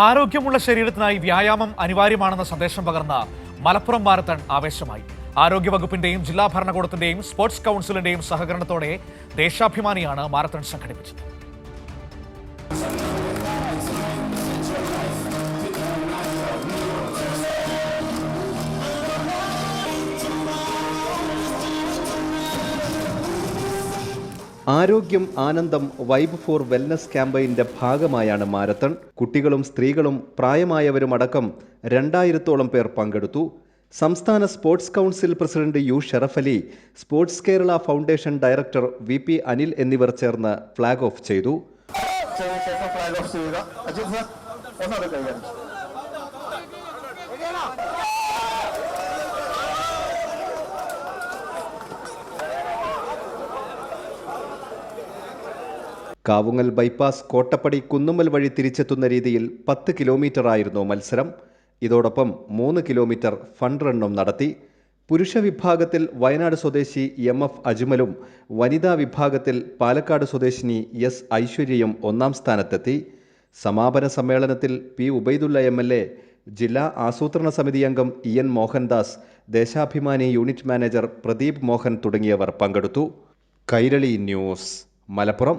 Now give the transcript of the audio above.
ആരോഗ്യമുള്ള ശരീരത്തിനായി വ്യായാമം അനിവാര്യമാണെന്ന സന്ദേശം പകർന്ന മലപ്പുറം മാരത്തൺ ആവേശമായി. ആരോഗ്യവകുപ്പിന്റെയും ജില്ലാ ഭരണകൂടത്തിന്റെയും സ്പോർട്സ് കൗൺസിലിന്റെയും സഹകരണത്തോടെ ദേശാഭിമാനിയാണ് മാരത്തൺ സംഘടിപ്പിച്ചത്. ആരോഗ്യം ആനന്ദം വൈബ് ഫോർ വെൽനസ് ക്യാമ്പയിന്റെ ഭാഗമായാണ് മാരത്തൺ. കുട്ടികളും സ്ത്രീകളും പ്രായമായവരും അടക്കം 2000-ഓളം പേർ പങ്കെടുത്തു. സംസ്ഥാന sports council president U Sharaf Ali, sports Kerala foundation director VP Anil എന്നിവർ ചേർന്ന് ഫ്ലാഗ് ഓഫ് ചെയ്തു. കാവുങ്ങൽ ബൈപ്പാസ് കോട്ടപ്പടി കുന്നുമ്മൽ വഴി തിരിച്ചെത്തുന്ന രീതിയിൽ 10 കിലോമീറ്ററായിരുന്നു മത്സരം. ഇതോടൊപ്പം 3 കിലോമീറ്റർ ഫൺ റണ്ണും നടത്തി. പുരുഷ വിഭാഗത്തിൽ വയനാട് സ്വദേശി MF അജ്മലും വനിതാ വിഭാഗത്തിൽ പാലക്കാട് സ്വദേശിനി S ഐശ്വര്യയും ഒന്നാം സ്ഥാനത്തെത്തി. സമാപന സമ്മേളനത്തിൽ P ഉബൈദുള്ള MLA, ജില്ലാ ആസൂത്രണ സമിതി അംഗം EN Mohandas, Deshabhimani unit manager Pradeep Mohan തുടങ്ങിയവർ പങ്കെടുത്തു. കൈരളി ന്യൂസ്, മലപ്പുറം.